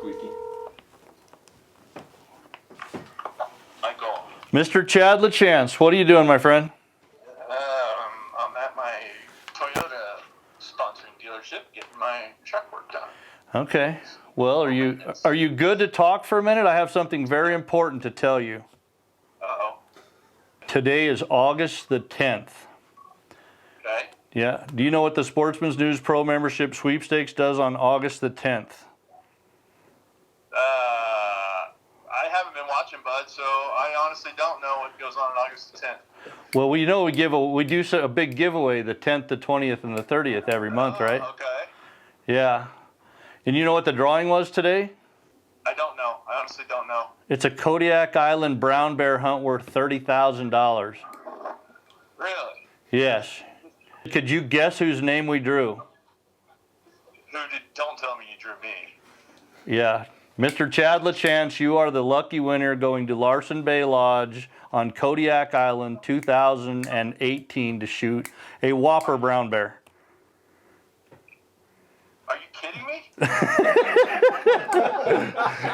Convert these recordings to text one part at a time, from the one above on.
Squeaky. Michael. Mr. Chad LaChance, what are you doing, my friend? I'm at my Toyota sponsoring dealership getting my truck work done. Okay. Well, are you good to talk for a minute? I have something very important to tell you. Uh-oh. Today is August the 10th. Okay. Yeah. Do you know what the Sportsman's News Pro Membership Sweepstakes does on August the 10th? I haven't been watching, bud, so I honestly don't know what goes on August the 10th. Well, we know we do a big giveaway the 10th, the 20th, and the 30th every month, right? Okay. Yeah. And you know what the drawing was today? I don't know. I honestly don't know. It's a Kodiak Island brown bear hunt worth $30,000. Really? Yes. Could you guess whose name we drew? Don't tell me you drew me. Yeah. Mr. Chad LaChance, you are the lucky winner going to Larsen Bay Lodge on Kodiak Island 2018 to shoot a whopper brown bear. Are you kidding me?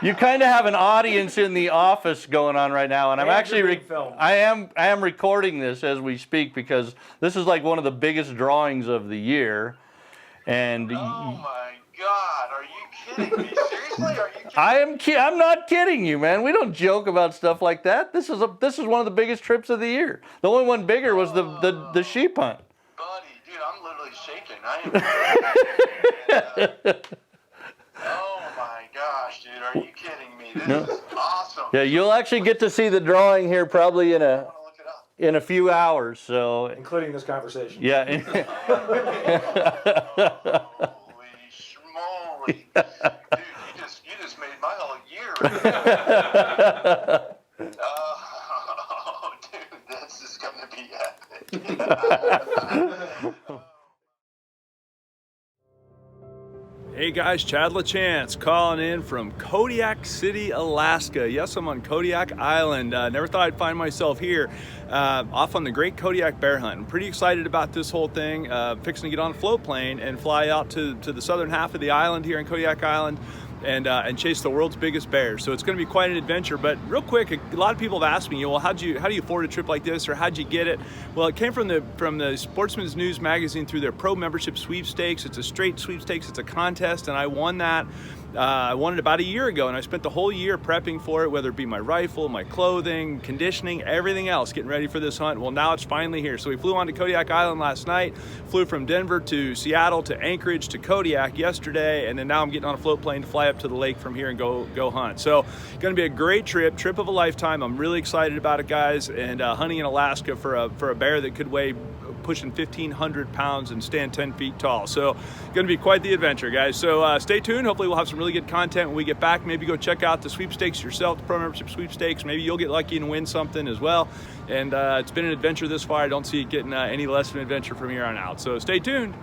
You kind of have an audience in the office going on right now, and I'm actually I am recording this as we speak because this is like one of the biggest drawings of the year. And oh my God, are you kidding me? Seriously? Are you kidding I'm not kidding you, man. We don't joke about stuff like that. This is one of the biggest trips of the year. The only one bigger was the sheep hunt. Buddy, dude, I'm literally shaking. Oh my gosh, dude, are you kidding me? This is awesome. Yeah, you'll actually get to see the drawing here probably in a few hours. So Including this conversation. yeah. Holy schmoly. Dude, you just made my whole year. Oh, dude, this is going to be epic. Hey guys, Chad LaChance calling in from Kodiak City, Alaska. Yes, I'm on Kodiak Island. Never thought I'd find myself here off on the Great Kodiak Bear Hunt. I'm pretty excited about this whole thing. Fixing to get on a float plane and fly out to the southern half of the island here in Kodiak Island and chase the world's biggest bear. So it's going to be quite an adventure. But real quick, a lot of people have asked me, well, how do you afford a trip like this, or how'd you get it? Well, it came from the Sportsman's News magazine through their pro membership sweepstakes. It's a straight sweepstakes. It's a contest, and I won that. I won it about a year ago, and I spent the whole year prepping for it, whether it be my rifle, my clothing, conditioning, everything else, getting ready for this hunt. Well, now it's finally here. So we flew on to Kodiak Island last night, flew from Denver to Seattle to Anchorage to Kodiak yesterday, and then now I'm getting on a float plane to fly up to the lake from here and go hunt. So going to be a great trip of a lifetime. I'm really excited about it, guys, and hunting in Alaska for a bear that could weigh pushing 1,500 pounds and stand 10 feet tall. So going to be quite the adventure, guys. So stay tuned. Hopefully we'll have some really good content when we get back. Maybe go check out the sweepstakes yourself, the pro membership sweepstakes. Maybe you'll get lucky and win something as well. And it's been an adventure this far. I don't see it getting any less of an adventure from here on out. So stay tuned.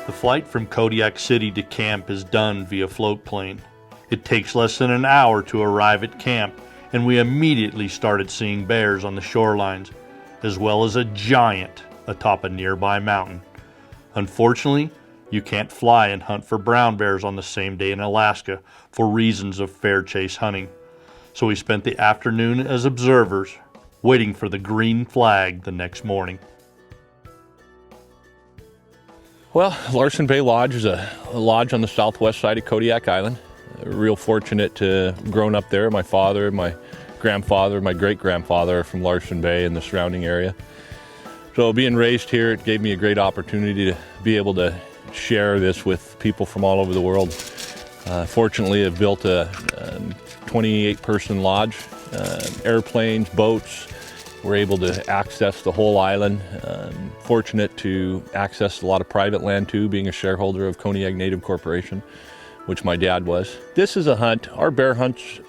The flight from Kodiak City to camp is done via float plane. It takes less than an hour to arrive at camp, and we immediately started seeing bears on the shorelines, as well as a giant atop a nearby mountain. Unfortunately, you can't fly and hunt for brown bears on the same day in Alaska for reasons of fair chase hunting. So we spent the afternoon as observers, waiting for the green flag the next morning. Well, Larsen Bay Lodge is a lodge on the southwest side of Kodiak Island. Real fortunate to have grown up there. My father, my grandfather, my great-grandfather are from Larsen Bay and the surrounding area. So being raised here, it gave me a great opportunity to be able to share this with people from all over the world. Fortunately, I've built a 28-person lodge, airplanes, boats. We're able to access the whole island. Fortunate to access a lot of private land too, being a shareholder of Kodiak Native Corporation, which my dad was. This is a hunt. Our bear hunts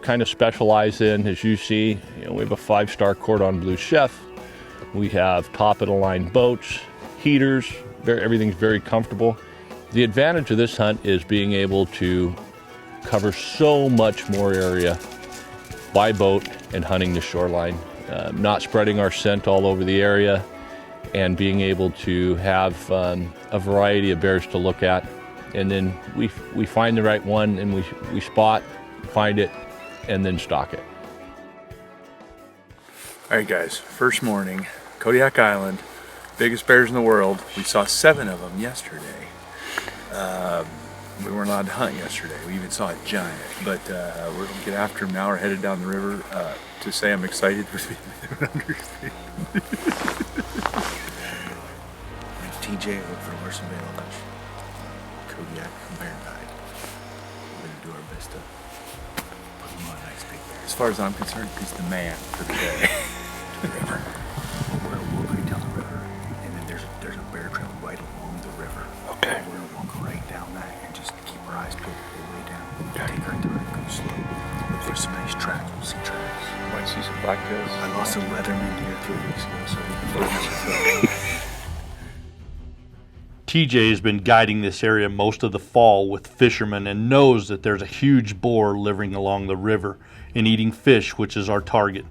kind of specialize in, as you see, we have a 5-star cordon bleu chef. We have top-of-the-line boats. heaters, everything's very comfortable. The advantage of this hunt is being able to cover so much more area by boat and hunting the shoreline, not spreading our scent all over the area, and being able to have a variety of bears to look at. And then we find the right one, and we spot, find it, and then stalk it. All right, guys, first morning, Kodiak Island, biggest bears in the world. We saw 7 of them yesterday. We weren't allowed to hunt yesterday. We even saw a giant, but we're gonna get after him now. We're headed down the river. To say I'm excited would be an understatement. TJ, I work for Larsen Bay Lodge, Kodiak bear guide. We're gonna do our best to put him on a nice big bear. As far as I'm concerned, he's the man for the day. To the river. We're gonna walk right down the river, and then there's a bear trail right along the river. Okay. We're gonna walk right down that and just keep our eyes peeled all the way down. Take our time, go slow. Look for some nice tracks. We'll see tracks. Might see some blacktails. I lost a Leatherman here 3 weeks ago, so we can TJ has been guiding this area most of the fall with fishermen and knows that there's a huge boar living along the river and eating fish, which is our target.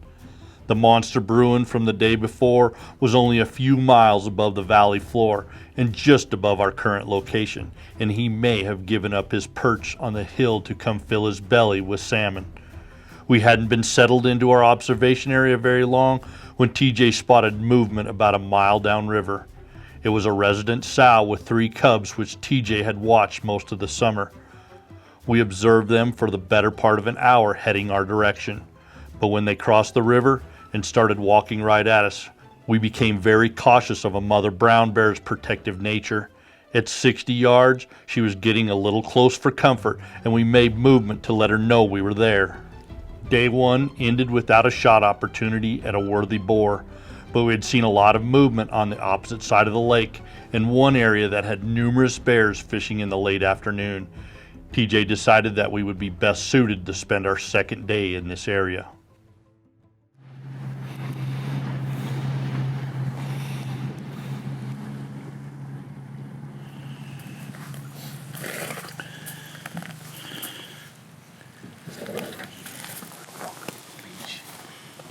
The monster Bruin from the day before was only a few miles above the valley floor and just above our current location, and he may have given up his perch on the hill to come fill his belly with salmon. We hadn't been settled into our observation area very long when TJ spotted movement about a mile downriver. It was a resident sow with 3 cubs which TJ had watched most of the summer. We observed them for the better part of an hour heading our direction, but when they crossed the river and started walking right at us, we became very cautious of a mother brown bear's protective nature. At 60 yards, she was getting a little close for comfort, and we made movement to let her know we were there. Day 1 ended without a shot opportunity at a worthy boar, but we had seen a lot of movement on the opposite side of the lake in one area that had numerous bears fishing in the late afternoon. TJ decided that we would be best suited to spend our second day in this area. beach.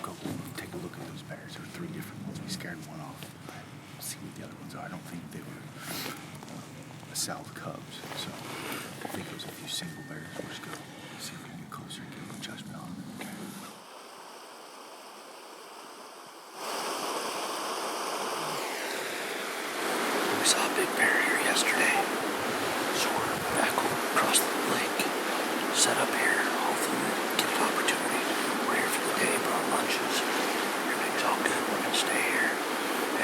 Go take a look at those bears. There were 3 different ones. We scared one off. See what the other ones are. I don't think they were South Cubs. So I think it was a few single bears. We'll just go see if we can get closer and get a judgment on them. Okay. We saw a big bear here yesterday. So we're back across the lake. Set up here. Hopefully we'll get an opportunity. We're here for the day, brought lunches. Everything's all good. We're going to stay here.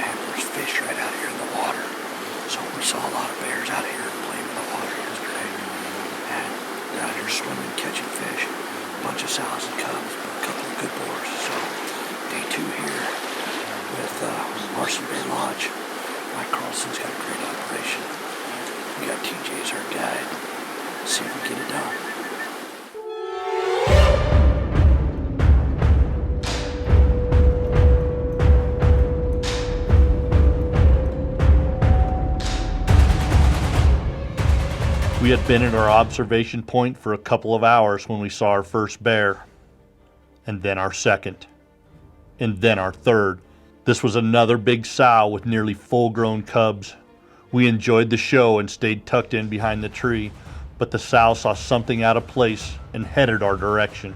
And there's fish right out here in the water. So we saw a lot of bears out here playing in the water yesterday. And they're out here swimming, catching fish. A bunch of sows and cubs, but a couple of good boars. So day 2 here with Larsen Bay Lodge. Mike Carlson's got a great operation. We got TJ as our guide. See if we get it done. We had been at our observation point for a couple of hours when we saw our first bear, and then our second, and then our third. This was another big sow with nearly full-grown cubs. We enjoyed the show and stayed tucked in behind the tree, but the sow saw something out of place and headed our direction.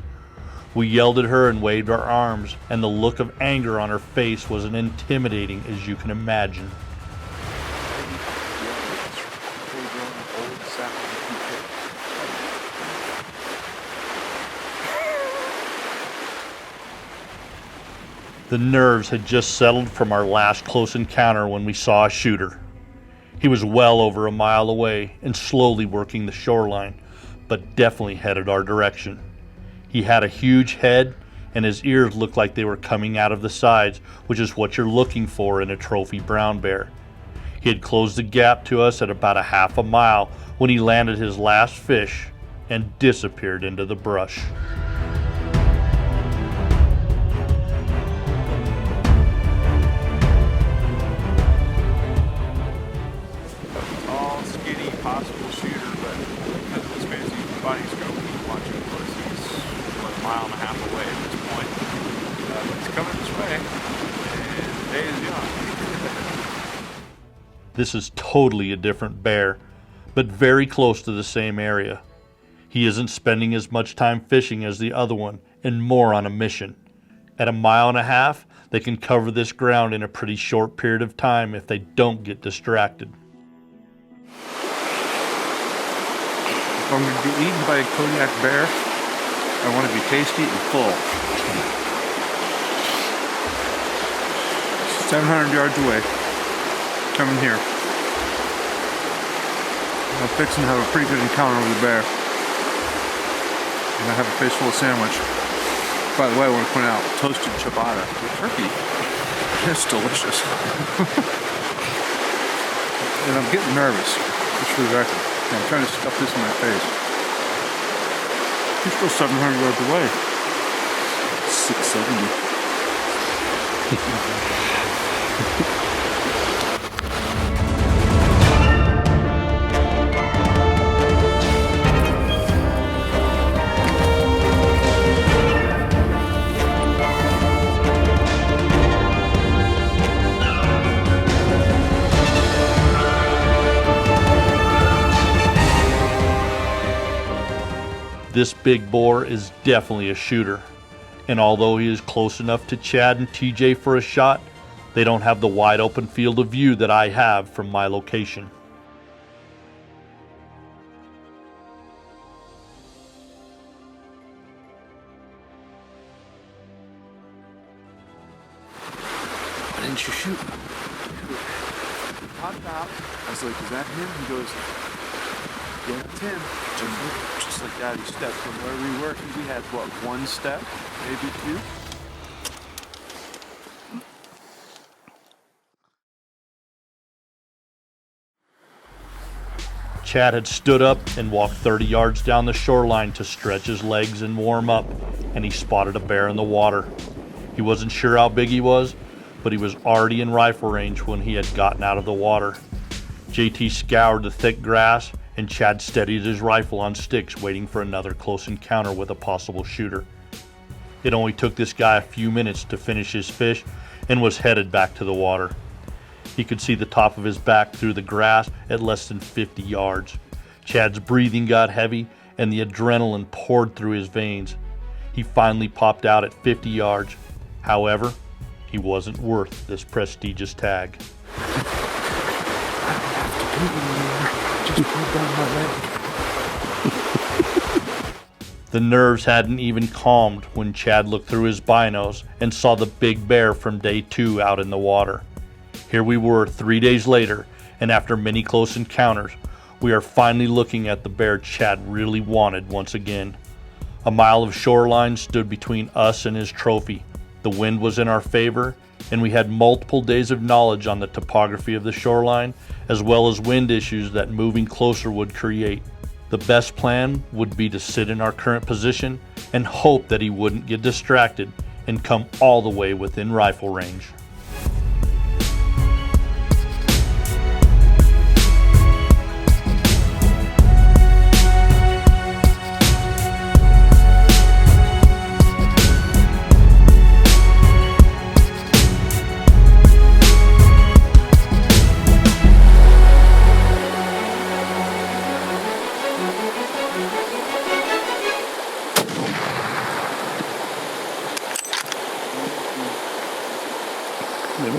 We yelled at her and waved our arms, and the look of anger on her face was as intimidating as you can imagine. The nerves had just settled from our last close encounter when we saw a shooter. He was well over a mile away and slowly working the shoreline, but definitely headed our direction. He had a huge head and his ears looked like they were coming out of the sides, which is what you're looking for in a trophy brown bear. He had closed the gap to us at about a half a mile when he landed his last fish and disappeared into the brush. This is totally a different bear, but very close to the same area. He isn't spending as much time fishing as the other one and more on a mission. At 1.5 miles, they can cover this ground in a pretty short period of time if they don't get distracted. If I'm going to be eaten by a Kodiak bear, I want to be tasty and full. 700 yards away. Coming here. I'm fixing to have a pretty good encounter with a bear. And I have a face full of sandwich. By the way, I want to point out toasted ciabatta with turkey. It's delicious. And I'm getting nervous, just for the record. I'm trying to stuff this in my face. He's still 700 yards away. 670. This big boar is definitely a shooter, and although he is close enough to Chad and TJ for a shot, they don't have the wide open field of view that I have from my location. Why didn't you shoot? Popped out. I was like, is that him? He goes, yeah, that's him. Just like that, he stepped from where we were. I think we had, what, 1 step? Maybe 2? Chad had stood up and walked 30 yards down the shoreline to stretch his legs and warm up, and he spotted a bear in the water. He wasn't sure how big he was, but he was already in rifle range when he had gotten out of the water. JT scoured the thick grass, and Chad steadied his rifle on sticks, waiting for another close encounter with a possible shooter. It only took this guy a few minutes to finish his fish and was headed back to the water. He could see the top of his back through the grass at less than 50 yards. Chad's breathing got heavy and the adrenaline poured through his veins. He finally popped out at 50 yards. However, he wasn't worth this prestigious tag. Just pulled down my leg. The nerves hadn't even calmed when Chad looked through his binos and saw the big bear from day 2 out in the water. Here we were 3 days later, and after many close encounters, we are finally looking at the bear Chad really wanted once again. 1 mile of shoreline stood between us and his trophy. The wind was in our favor, and we had multiple days of knowledge on the topography of the shoreline, as well as wind issues that moving closer would create. The best plan would be to sit in our current position and hope that he wouldn't get distracted and come all the way within rifle range.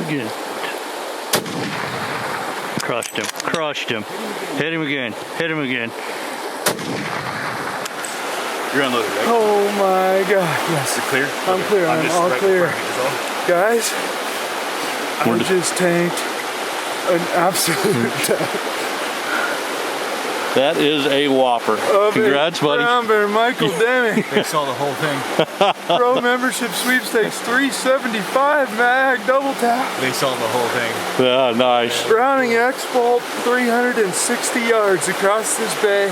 Again. Crushed him. Hit him again. You're unloaded, right? Oh my God. Yes. You're clear? I'm clear. I'm all clear. Guys, I just tanked an absolute death. That is a whopper. Congrats, buddy. Brown Bear Michael Deming. They saw the whole thing. Pro membership sweepstakes 375 mag double tap. They saw the whole thing. Yeah, nice. Browning X-Bolt 360 yards across this bay.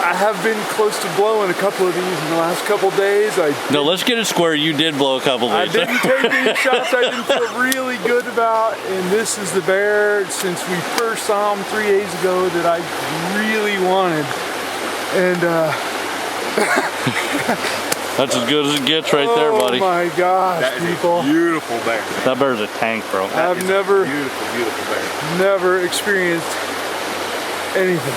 I have been close to blowing a couple of these in the last couple days. No, let's get it square. You did blow a couple of I these. didn't take any shots I didn't feel really good about, and this is the bear since we first saw him 3 days ago that I really wanted. And That's as good as it gets right there, buddy. Oh my gosh, people. Beautiful bear. That bear's a tank, bro. I've never Beautiful bear. never experienced anything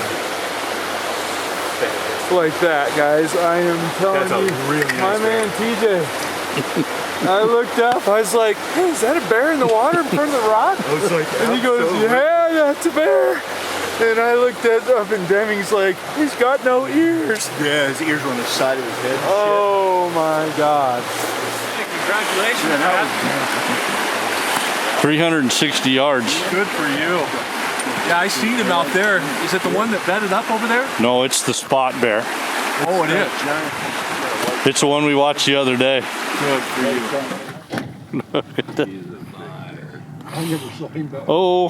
like that, guys. I am telling you, my man TJ. I looked up, I was like, hey, is that a bear in the water in front of the rock? I was like, and he goes, yeah, that's a bear. And I looked up and Deming's like, he's got no ears. Yeah, his ears were on the side of his head. Oh my God. Congratulations, man. 360 yards. Good for you. Yeah, I seen him out there. Is it the one that bedded up over there? No, it's the spot bear. Oh, it is. It's the one we watched the other day. Good for you. Oh,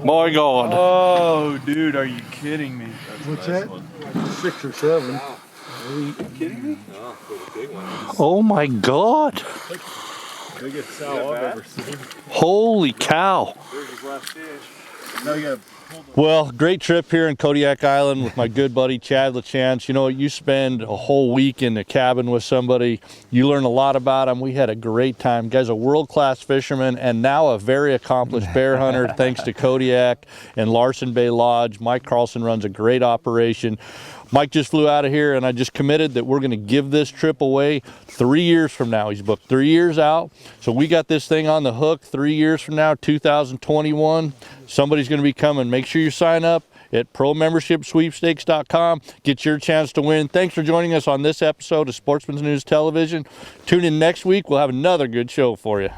my God. Oh, dude, are you kidding me? What's that? 6 or 7. Oh, my God. Biggest sow I've ever seen. Holy cow. There's his last fish. Now you gotta Well, great trip here in Kodiak Island with my good buddy Chad LaChance. You know, you spend a whole week in the cabin with somebody, you learn a lot about them. We had a great time. Guy's a world-class fisherman and now a very accomplished bear hunter thanks to Kodiak and Larsen Bay Lodge. Mike Carlson runs a great operation. Mike just flew out of here and I just committed that we're going to give this trip away 3 years from now. He's booked 3 years out. So we got this thing on the hook 3 years from now, 2021. Somebody's going to be coming. Make sure you sign up at promembershipsweepstakes.com. Get your chance to win. Thanks for joining us on this episode of Sportsman's News Television. Tune in next week. We'll have another good show for you.